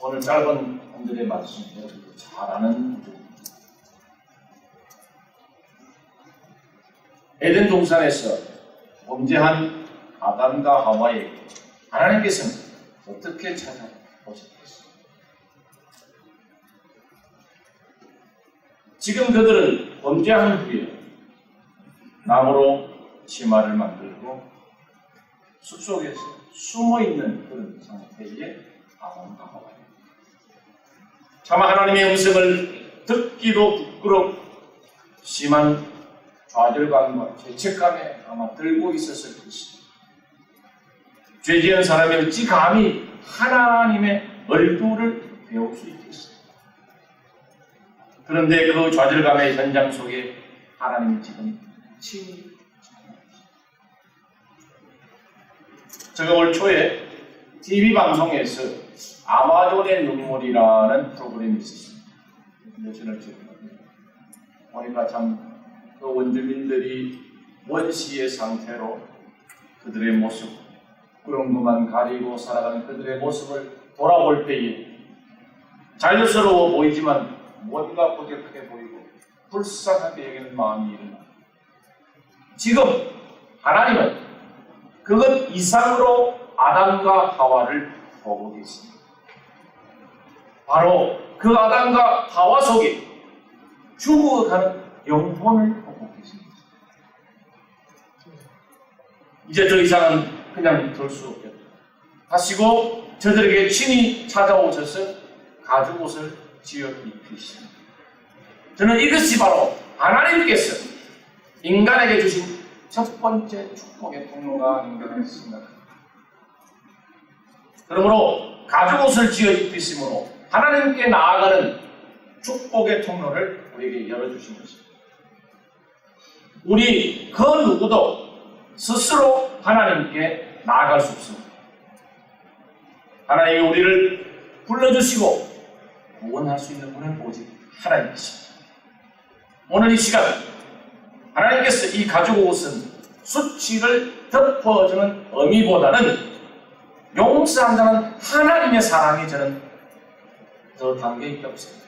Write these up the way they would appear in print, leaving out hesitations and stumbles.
오늘 짧은 오늘의 말씀 여러분도 잘 아는 부분입니다. 에덴 동산에서 범죄한 아담과 하와에게 하나님께서는 어떻게 찾아오셨겠어요? 지금 그들은 범죄한 후에 나무로 치마를 만들고 숲속에서 숨어있는 그런 상태의 아담과 하와입니다. 차마 하나님의 음성을 듣기도 부끄럽고 심한 좌절감과 죄책감에 아마 들고 있었을 것입니다. 죄지은 사람이 어찌 감히 하나님의 얼굴을 배울 수 있겠어요? 그런데 그 좌절감의 현장 속에 하나님이 지금 친히 제가 올 초에 TV 방송에서 아마존의 눈물이라는 프로그램이 있었습니다. 며칠을 찍었거든요. 보니까 참 그 원주민들이 원시의 상태로 그들의 모습, 그런 것만 가리고 살아가는 그들의 모습을 돌아볼 때에 자연스러워 보이지만 뭔가 부족하게 보이고 불쌍하게 여기는 마음이 일어나. 지금 하나님은 그것 이상으로 아담과 하와를 보고 계십니다. 바로 그 아담과 하와 속에 죽어가는 영혼을 보고 계십니다. 이제 더 이상은 그냥 둘 수 없겠다 하시고 저들에게 친히 찾아오셔서 가죽옷을 지어 입히십니다. 저는 이것이 바로 하나님께서 인간에게 주신 첫 번째 축복의 통로가 아닌가 생각합니다. 그러므로 가죽옷을 지어 입히심으로 하나님께 나아가는 축복의 통로를 우리에게 열어주신 것입니다. 우리 그 누구도 스스로 하나님께 나아갈 수 없습니다. 하나님이 우리를 불러주시고 구원할 수 있는 분은 오직 하나님이십니다. 오늘 이 시간 하나님께서 이 가죽옷은 수치를 덮어주는 의미보다는 용서한다는 하나님의 사랑이 저는 더 담겨있다고 생각합니다.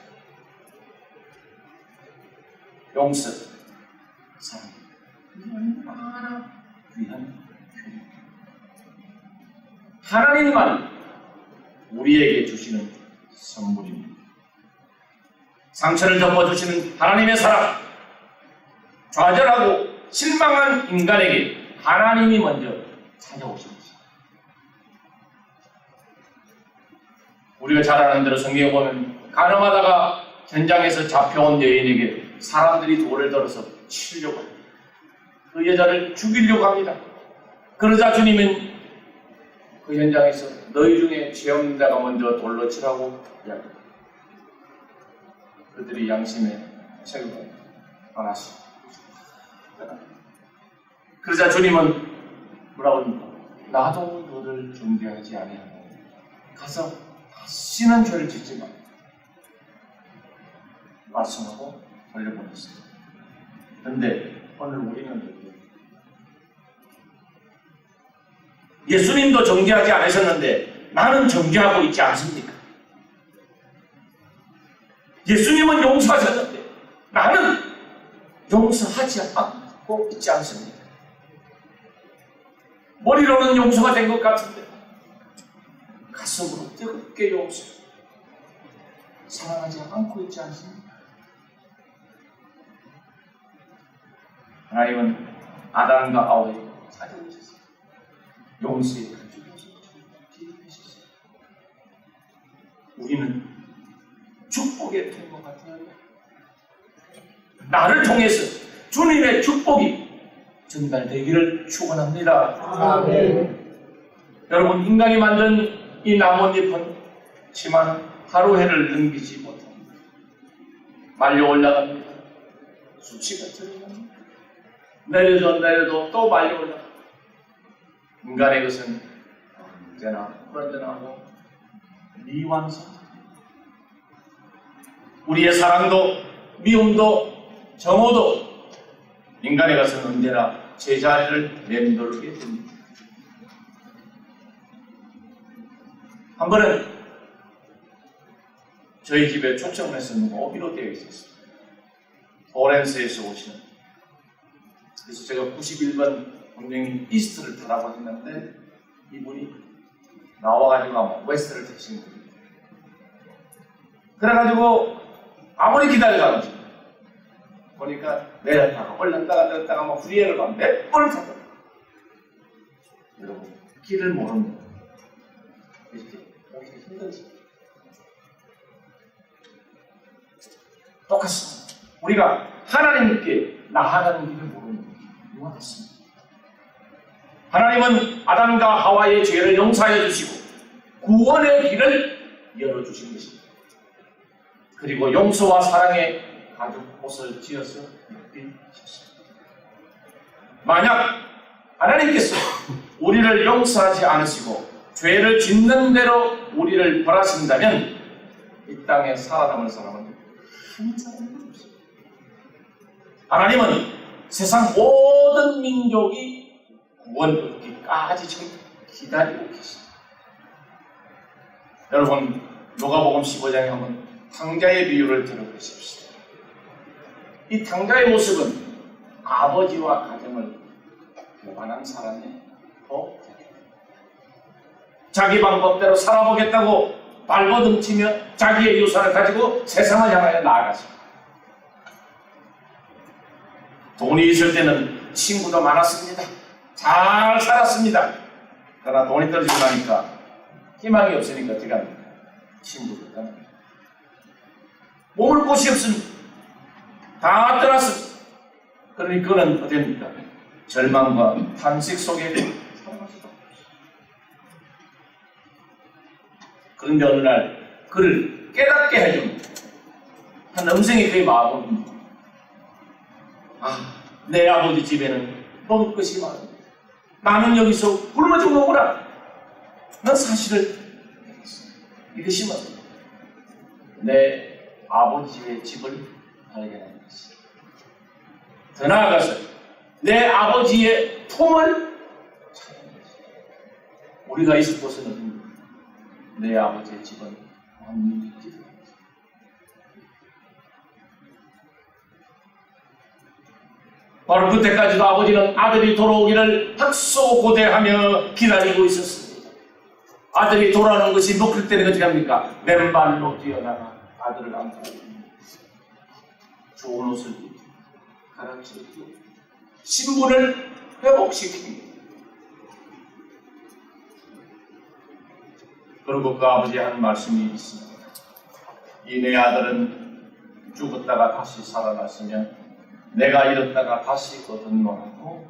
용서, 사랑, 얼마나 귀한 표현입니다. 하나님만 우리에게 주시는 선물입니다. 상처를 덮어주시는 하나님의 사랑, 좌절하고 실망한 인간에게 하나님이 먼저 찾아오십니다. 우리가 잘 아는 대로 성경에 보면 가늠하다가 현장에서 잡혀온 여인에게 사람들이 돌을 들어서 치려고 합니다. 그 여자를 죽이려고 합니다. 그러자 주님은 그 현장에서 너희 중에 죄 없는 자가 먼저 돌로 치라고 이야기합니다. 그들이 양심에 책임을 안하시고 그러자 주님은 뭐라고 합니까? 나도 너를 존대하지 아니하고 가서 다시는 죄를 짓지 마 말씀하고 돌려보냈습니다. 그런데 오늘 우리는 예수님도 정죄하지 않으셨는데 나는 정죄하고 있지 않습니까? 예수님은 용서하셨는데 나는 용서하지 않고 있지 않습니까? 머리로는 용서가 된 것 같은데 가슴으로 뜨겁게 용서 사랑하지 않고 있지 않습니까? 하나님은 아담과 하와에게 찾아오셨어요. 용서의 가죽옷을 지으셨어요. 우리는 축복의 통로가 되어야 합니다. 나를 통해서 주님의 축복이 전달되기를 축원합니다. 아멘. 여러분, 인간이 만든 이 나뭇잎은 치마는 하루 해를 넘기지 못합니다. 말려 올라갑니다. 수치가 들어갑니다. 내려도 또 말려 올라갑니다. 인간의 것은 언제나 불완전하고 미완성. 우리의 사랑도 미움도 정오도 인간의 것은 언제나 제자리를 맴돌게 됩니다. 한 번은 저희 집에 초청해서는 오기로 되어 있었어요. 포렌스에서 오시는. 그래서 제가 91번 분명히 이스트를 타라고 했는데 이분이 나와가지고 아마 웨스트를 택신 거예요. 그래가지고 아무리 기다리다가 보니까 내렸다가 올렸다가 막 후리에를 몇 번을 탔더라고요. 여러분, 길을 모르면 이렇게 오기 힘들지. 똑같습니다. 우리가 하나님께 나아가는 길을 모르는 이와 같습니다. 하나님은 아담과 하와의 죄를 용서해 주시고 구원의 길을 열어주신 것입니다. 그리고 용서와 사랑의 가죽 옷을 지어서 입히셨습니다. 만약 하나님께서 우리를 용서하지 않으시고 죄를 짓는 대로 우리를 벌하신다면 이 땅에 살아남을 사람은 한 사람도 없습니다. 하나님은 세상 모든 민족이 구원 얻기까지 지금 기다리고 계십니다. 여러분, 누가복음 15장에 한번 탕자의 비유를 들어보십시오. 이 탕자의 모습은 아버지와 가정을 교만한 사람의 자기 방법대로 살아보겠다고 발버둥치며 자기의 유산을 가지고 세상을 향하여 나아갔습니다. 돈이 있을 때는 친구도 많았습니다. 잘 살았습니다. 그러나 돈이 떨어지고 나니까 희망이 없으니까 어떻게 합니까? 친구를 떠납니다. 머물 곳이 없습니다. 다 떠났습니다. 그러니 그는 어디입니까? 절망과 탄식 속에 살아갈 수가 없습니다. 그런데 어느 날 그를 깨닫게 해준 한 음성이 그의 마음을 봅니다. 내 아버지 집에는 먹을 것이 많아. 나는 여기서 굶어 죽는구나. 난 사실을 이것이 뭐냐? 내 아버지의 집을 발견한 것이. 더 나아가서 내 아버지의 품을 찾는 것이. 우리가 있을 곳은 내 아버지의 집은 완전히 기도합니다. 바로 그때까지도 아버지는 아들이 돌아오기를 학소고대하며 기다리고 있었습니다. 아들이 돌아오는 것이 놓칠 때는 어떻게 합니까? 맨발로 뛰어나가 아들을 안고 좋은 옷을 입고 가라앉히고 신분을 회복시킵니다. 그리고 그 아버지의 한 말씀이 있습니다. 이 내 아들은 죽었다가 다시 살아났으면 내가 잃었다가 다시 거듭나고.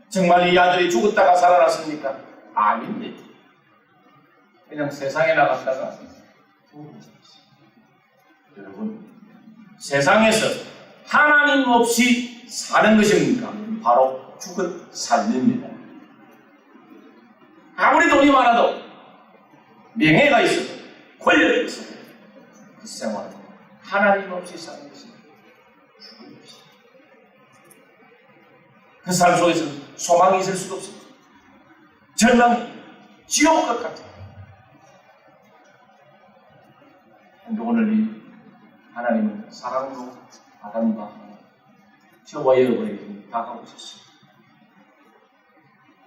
정말 이 아들이 죽었다가 살아났습니까? 아닙니다. 그냥 세상에 나갔다가 여러분, 세상에서 하나님 없이 사는 것입니까? 바로 죽은 삶입니다. 아무리 돈이 많아도 명예가 있어도 권력이 있어도 그 생활은 하나님 없이 사는 것입니다. 그 삶 속에서 소망이 있을 수도 없습니다. 절망이 지옥과 같아요. 그런데 오늘 이 하나님은 사랑으로 아담과 저와 여러분에게 다가오셨습니다.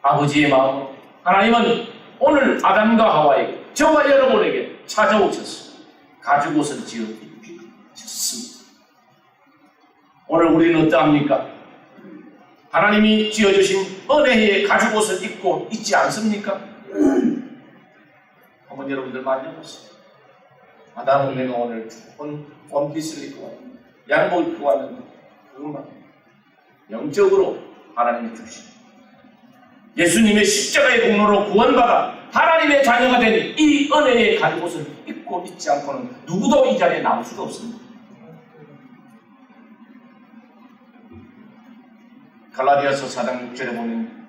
아버지의 마음으로 하나님은 오늘 아담과 하와에게 저와 여러분에게 찾아오셨습니다. 가죽 옷을 지어 입히셨습니다. 오늘 우리는 어떠합니까? 하나님이 지어주신 은혜의 가죽 옷을 입고 있지 않습니까? 한번 여러분들 만져보세요. 아담은 내가 오늘 좋은 원피스를 입고 왔는데, 양복을 입고 왔는데, 그것만 영적으로 하나님이 주신 예수님의 십자가의 공로로 구원받아 하나님의 자녀가 된 이 은혜의 가죽 옷을 입고 있지 않고는 누구도 이 자리에 나올 수가 없습니다. 갈라디아서 4장 6절에 보면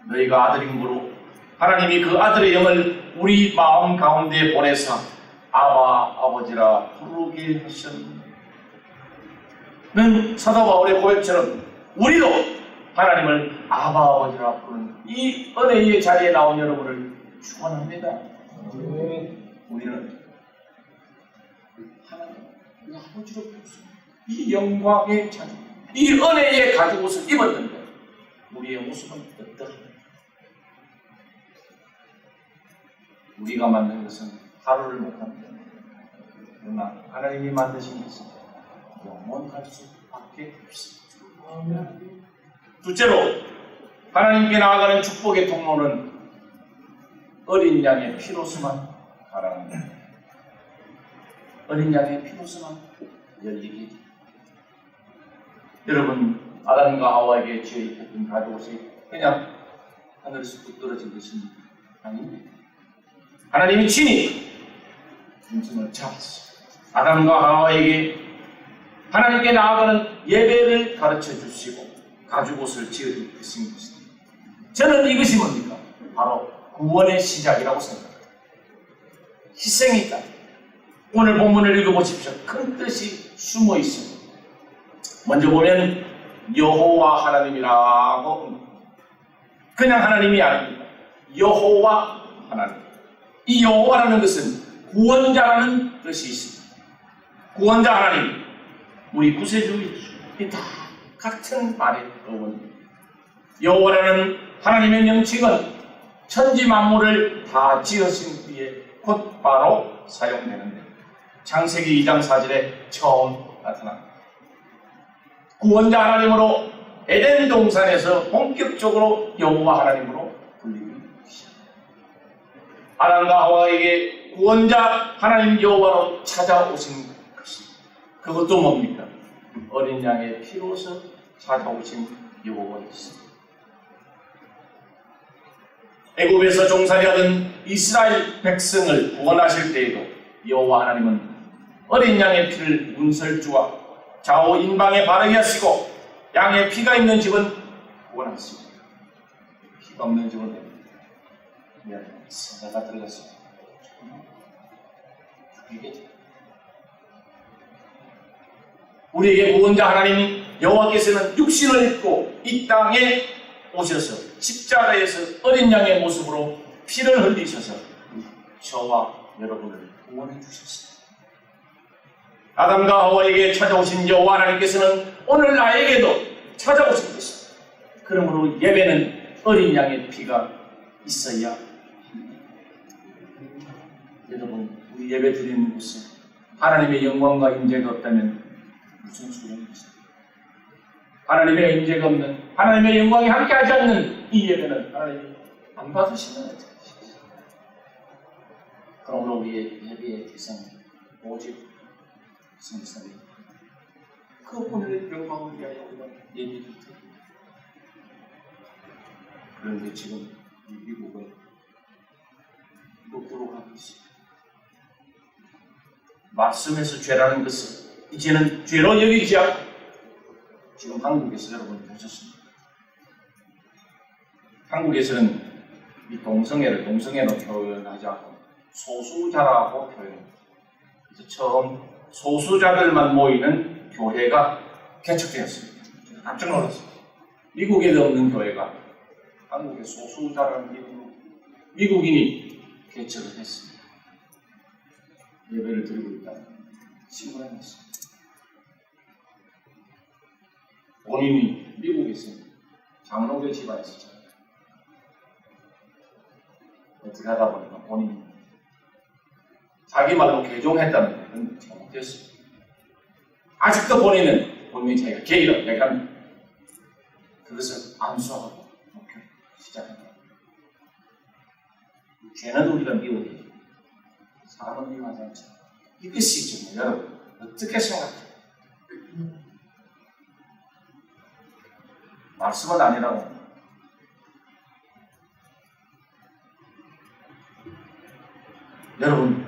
너희가 아들임으로 하나님이 그 아들의 영을 우리 마음 가운데 보내사 아바 아버지라 부르게 하셨는 사도 바울의 고백처럼 우리도 하나님을 아바 아버지라 부르는 이 은혜의 자리에 나온 여러분을 축원합니다. 우리는 하나님 우리 아버지로 부르시고 이 영광의 자주, 이 은혜의 가죽옷을 입었는데 우리의 모습은 어떠한가? 우리가 만든 것은 하루를 못합니다. 그러나 하나님이 만드신 것은 영원할 수밖에 없습니다. 둘째로 하나님께 나아가는 축복의 통로는 어린 양의 피로서만 가라앉는 어린 양의 피로서만 열리게 됩니다. 여러분, 아담과 하와에게 지어 입혔던 가죽옷이 그냥 하늘에서 뚝 떨어진 것입니까? 아닙니다. 하나님이 친히 중심을 잡았어요. 아담과 하와에게 하나님께 나아가는 예배를 가르쳐 주시고 가죽옷을 지어 입히신 것입니다. 저는 이것이 뭡니까? 바로 구원의 시작이라고 생각합니다. 희생이 있다. 오늘 본문을 읽어보십시오. 큰 뜻이 숨어 있습니다. 먼저 보면 여호와 하나님이라고 그냥 하나님이 아닙니다. 여호와 하나님. 이 여호와라는 것은 구원자라는 뜻이 있습니다. 구원자 하나님, 우리 구세주이 다 같은 말의 어원입니다. 여호와라는 하나님의 명칭은 천지 만물을 다 지으신 뒤에 곧바로 사용되는데 창세기 2장 4절에 처음 나타납니다. 구원자 하나님으로 에덴 동산에서 본격적으로 여호와 하나님으로 불리기 시작합니다. 아담과 하와에게 구원자 하나님 여호와로 찾아오신 것입니다. 그것도 뭡니까? 어린 양의 피로서 찾아오신 여호와이십니다. 애굽에서 종살이하던 이스라엘 백성을 구원하실 때에도 여호와 하나님은 어린 양의 피를 문설주와 좌우 인방에 바르게 하시고 양의 피가 있는 집은 구원하십니다. 피가 없는 집은 사자가 들어갔습니다. 죽이게 됩니다. 우리에게 구원자 하나님 여호와께서는 육신을 입고 이 땅에 오셔서 십자가에서 어린 양의 모습으로 피를 흘리셔서 저와 여러분을 구원해 주셨습니다. 아담과 하와에게 찾아오신 여호와 하나님께서는 오늘 나에게도 찾아오신 것입니다. 그러므로 예배는 어린 양의 피가 있어야 합니다. 여러분, 우리 예배 드리는 곳에 하나님의 영광과 임재가 없다면 무슨 소용이겠습니까? 하나님의 임재가 없는, 하나님의 영광이 함께하지 않는 이 예배는 하나님이 안 받으시는 거죠. 그러므로 우리의 예배의 대상은 오직 성삼위 그분의 영광을 위하여 우리가 예배를 드립니다. 그런데 지금 이 미국은 거꾸로 가고 있습니다. 말씀에서 죄라는 것을 이제는 죄로 여기지 않고 지금 한국에서 여러분 보셨습니까? 한국에서는 이 동성애로 표현하지 않고 소수자라고 표현합니다. 그래서 처음 소수자들만 모이는 교회가 개척되었습니다. 제가 깜짝 놀랐습니다. 미국에도 없는 교회가 한국의 소수자라는 이름으로 미국인이 개척을 했습니다. 예배를 드리고 있다는 신고를 했습니다. 본인이 미국에서 장로교 집안에서 자라요. 어떻게 하다 보니까 본인이 자기 말로 개종했다는 그런 잘못됐습니다. 아직도 본인이 자기가 게이라고 얘기합니다. 그것을 안수하고 목회를 시작합니다. 죄는 우리가 미워야 돼요. 사람은 미워하지 않죠. 이것이 정말 여러분 어떻게 생각해요? 말씀은 아니라고. 여러분,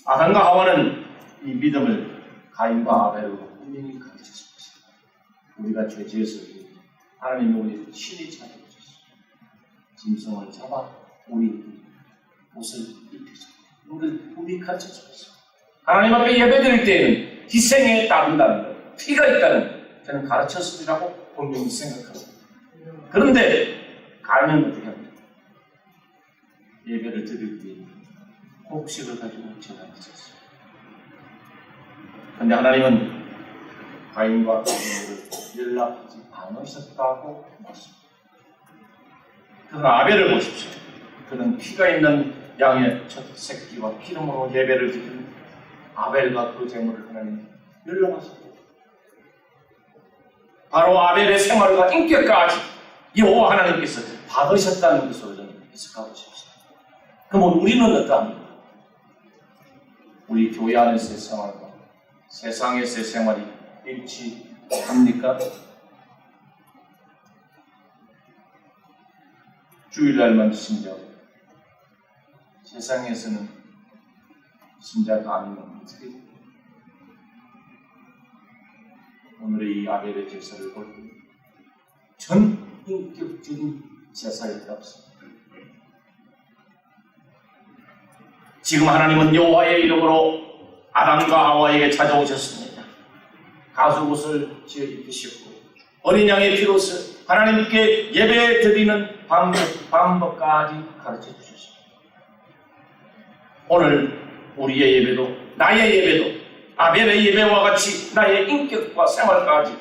아담과 하와는 이 믿음을 가인과 아벨로 분명히 가르쳤을 것입니다. 우리가 죄 지었을 때 하나님이 우리를 친히 찾아오셨습니다. 짐승을 잡아 우리 옷을 입히셨습니다. 우리를 분명히 가르쳐주셨습니다. 하나님 앞에 예배드릴 때에는 희생에 따른다는 것, 피가 있다는 저는 가르쳤으리라고 분명히 생각합니다. 그런데 가인은 어떻게 합니까? 예배를 드릴 때 곡식을 가지고 제단했었어요. 그런데 하나님은 가인과 아벨을 연락하지 않으셨다고 말씀합니다. 그러나 아벨을 보십시오. 그는 피가 있는 양의 첫 새끼와 기름으로 예배를 드리는 아벨과 그 제물을 하나님 연락하셨고, 바로 아벨의 생활과 인격까지 여호와 하나님께서 받으셨다는 것으로 좀 해석하고 싶습니다. 그럼 우리는 어떠합니까? 우리 교회 안에서의 생활과 세상에서의 생활이 일치합니까? 주일날만 신자고 세상에서는 신자가 아니면 어떻게 됩니까? 오늘의 이 아벨의 제사를 볼 때 전 인격적인 제사였다 없습니다. 지금 하나님은 여호와의 이름으로 아담과 하와에게 찾아오셨습니다. 가죽옷을 지어 입히셨고 어린 양의 피로서 하나님께 예배 드리는 방법까지 가르쳐 주셨습니다. 오늘 우리의 예배도, 나의 예배도 아벨의 예배와 같이 나의 인격과 생활까지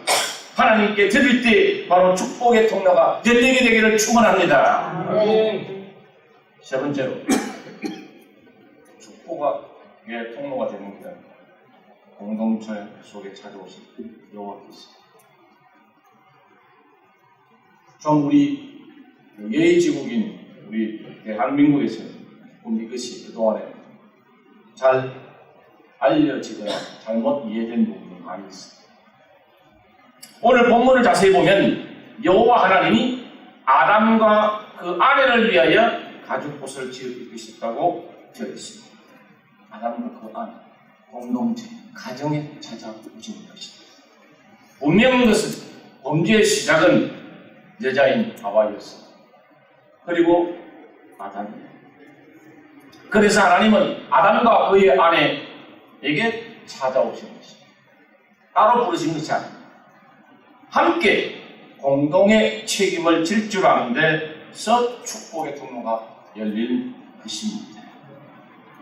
하나님께 드릴 때 바로 축복의 통로가 열리게 되기를 축원합니다. 세 번째로 축복의 통로가 되는 것은 공동체 속에 찾아오신 여호와께서 좀 우리 예의지국인 우리 대한민국에서 이것이 그동안에 잘 알려지거나 잘못 이해된 부분이 많이 있습니다. 오늘 본문을 자세히 보면 여호와 하나님이 아담과 그 아내를 위하여 가죽옷을 지어 입히셨다고 되어 있습니다. 아담과 그 아내, 공동체, 가정에 찾아오신 것입니다. 분명한 것은 범죄의 시작은 여자인 하와였습니다. 그리고 아담입니다. 그래서 하나님은 아담과 그의 아내에게 찾아오신 것입니다. 따로 부르신 것이 아닙니다. 함께 공동의 책임을 질 줄 아는 데서 축복의 통로가 열린 것입니다.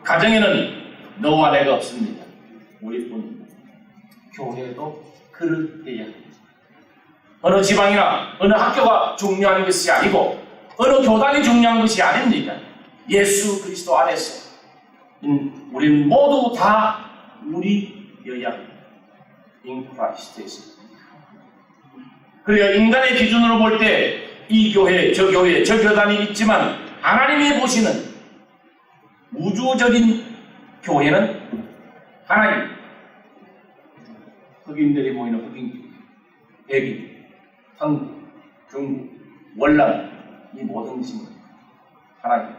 가정에는 너와 내가 없습니다. 우리뿐입니다. 교회도 그릇해야 합니다. 어느 지방이나 어느 학교가 중요한 것이 아니고 어느 교단이 중요한 것이 아닙니다. 예수 그리스도 안에서 우리는 모두 다 우리여야 합니다. In Christ에서. 그래야 인간의 기준으로 볼 때 이 교회, 저 교단이 있지만 하나님이 보시는 우주적인 교회는 하나님, 흑인들이 모이는 흑인, 백인, 한국, 중국, 월남, 이 모든 것이 하나님.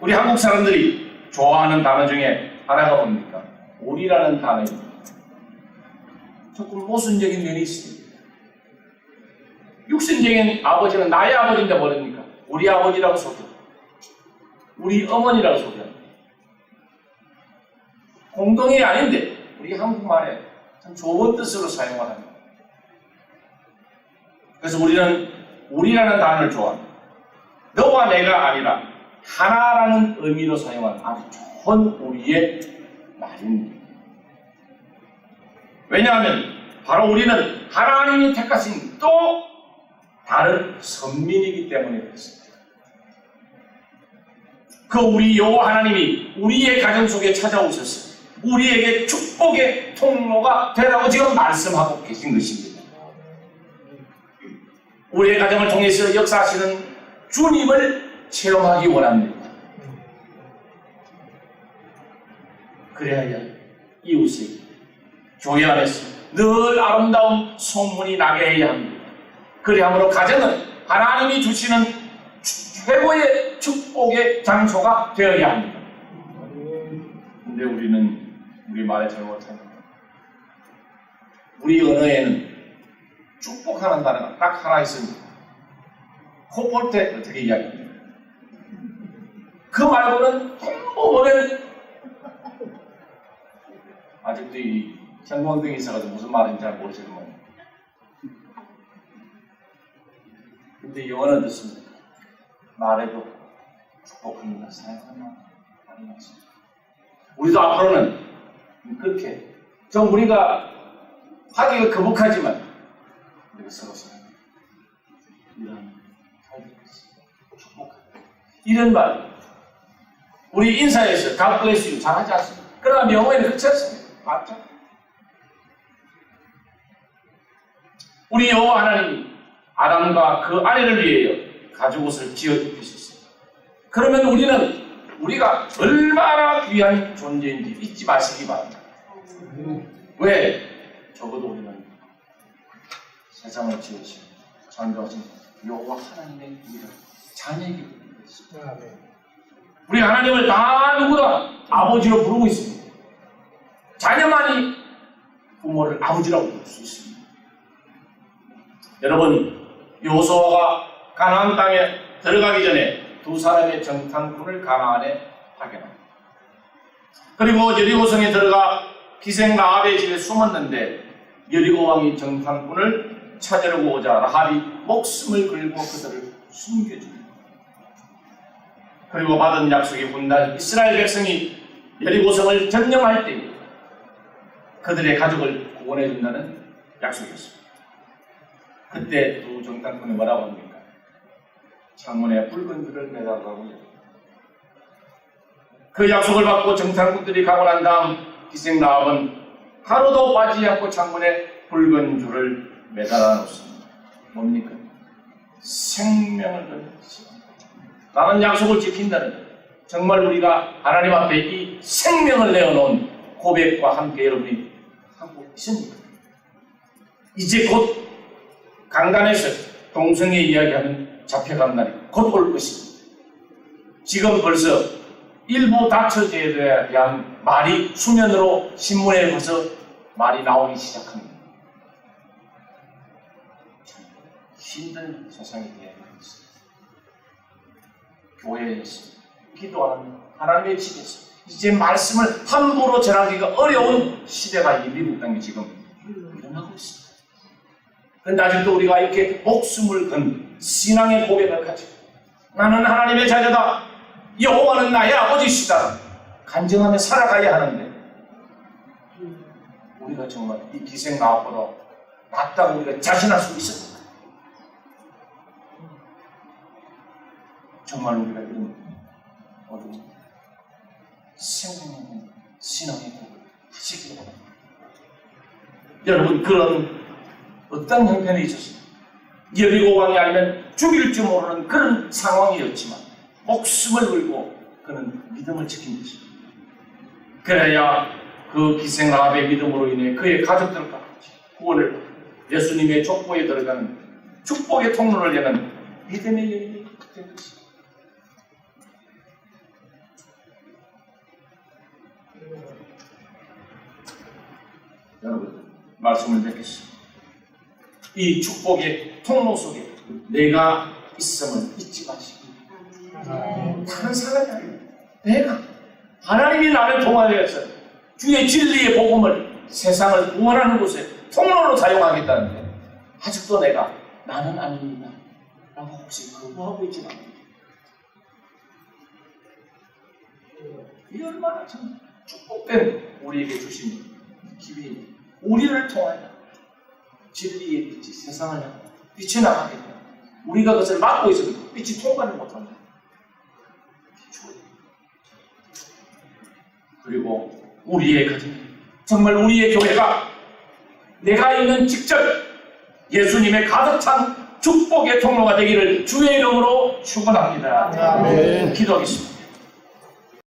우리 한국 사람들이 좋아하는 단어 중에 하나가 뭡니까? 우리라는 단어입니다. 조금 모순적인 면이 있습니다. 육신적인 아버지는 나의 아버지인데 모릅니까? 우리 아버지라고 소개합니다. 우리 어머니라고 소개합니다. 공동이 아닌데 우리 한국말에 참 좋은 뜻으로 사용을 합니다. 그래서 우리는 우리라는 단어를 좋아합니다. 너와 내가 아니라 하나라는 의미로 사용한 아주 좋은 우리의 말입니다. 왜냐하면 바로 우리는 하나님이 택하신 또 다른 선민이기 때문에 그렇습니다. 그 우리 여호와 하나님이 우리의 가정 속에 찾아오셔서 우리에게 축복의 통로가 되라고 지금 말씀하고 계신 것입니다. 우리의 가정을 통해서 역사하시는 주님을 체험하기 원합니다. 그래야 이웃에게 교회 안에서 늘 아름다운 소문이 나게 해야 합니다. 그리함으로 가정은 하나님이 주시는 최고의 축복의 장소가 되어야 합니다. 근데 우리는 우리 말에 잘못합니다. 우리 언어에는 축복하는 단어가 딱 하나 있습니다. 코 볼 때 어떻게 이야기합니까? 그 말고는 평범하게 아직도 이 형광등이 있어가지고 무슨 말인지 잘 모르시는 거예요. 근데 영어는 어떻습니까? 말해도 축복합니다. 사랑합니다. 많이 맞습니다. 우리도 앞으로는 그렇게 좀 우리가 하기가 거북하지만 우리가 서로 이런 축복하다. 이런 말 우리 인사에서 God bless you 잘하지 않습니까? 그러나 명호에는 그렇지 않습니다. 맞죠? 우리 여호와 하나님이 아담과 그 아내를 위하여 가죽옷을 지어 입히셨습니다. 그러면 우리가 얼마나 귀한 존재인지 잊지 마시기 바랍니다. 왜? 적어도 우리는 세상을 지으신 창조하신 여호와 하나님의 우리가 자녀이기 때문에 우리 하나님을 다 누구나 아버지로 부르고 있습니다. 자녀만이 부모를 아버지라고 부를 수 있습니다. 여러분, 여호수아가 가나안 땅에 들어가기 전에 두 사람의 정탐꾼을 가나안에 파견합니다. 그리고 여리고성에 들어가 기생 라합의 집에 숨었는데 여리고 왕이 정탐꾼을 찾으려고 오자 라합이 목숨을 걸고 그들을 숨겨줍니다. 그리고 받은 약속이 훗날 이스라엘 백성이 여리고성을 점령할 때 그들의 가족을 구원해 준다는 약속이었습니다. 그때 두 정탐꾼이 뭐라고 합니까? 창문에 붉은 줄을 매달라고 합니다. 그 약속을 받고 정탐꾼들이 가고 난 다음 기생 라합은 하루도 빠지지 않고 창문에 붉은 줄을 매달아 놓습니다. 뭡니까? 생명을 거는 나는 약속을 지킨다는 정말 우리가 하나님 앞에 이 생명을 내어놓은 고백과 함께 여러분이 하고 있습니까? 이제 곧 강단에서 동성애 이야기하는 잡혀간 날이 곧 올 것입니다. 지금 벌써 일부 다처제에 대한 말이 수면으로 신문에 벌써 말이 나오기 시작합니다. 힘든 세상이 되어가고 있습니다. 교회에서 기도하는 하나님의 집에서 이제 말씀을 함부로 전하기가 어려운 시대가 이 미국 땅에 지금 일어나고 있습니다. 그런데 아직도 우리가 이렇게 목숨을 건 신앙의 고백을 가지고 나는 하나님의 자녀다. 여호와는 나의 아버지시다. 간증하며 살아가야 하는데 우리가 정말 이 기생 라합보다 낫다고 우리가 자신할 수 있습니까? 정말 우리가 이런 어두운 생명의 신앙의 고백을 하시기 바랍니다. 여러분, 그런 어떤 형편이 있었습니다. 여리고 왕이 알면 죽일 줄 모르는 그런 상황이었지만 목숨을 걸고 그는 믿음을 지킨 것입니다. 그래야 그 기생 라합의 믿음으로 인해 그의 가족들과 같이 구원을 받고 예수님의 족보에 들어가는 축복의 통로를 여는 믿음의 여인이 된 것입니다. 여러분, 말씀을 뵙겠습니다. 이 축복의 통로 속에 내가 있음을 잊지 마시고 다른 사람이 아니에요. 내가 하나님이 나를 통하여서 주의 진리의 복음을 세상을 구원하는 곳에 통로로 사용하겠다는데 아직도 내가 나는 아닙니다 라고 혹시 거부하고 있지 않습니까? 이 얼마나 참 축복된 우리에게 주신 기회입니다. 우리를 통하여 진리의 빛이 세상을 향해 빛이 나가겠다. 우리가 그것을 막고 있으면 빛이 통과를 못합니다. 그리고 우리의 가정, 정말 우리의 교회가 내가 있는 직접 예수님의 가득 찬 축복의 통로가 되기를 주의 이름으로 축원합니다. 기도하겠습니다.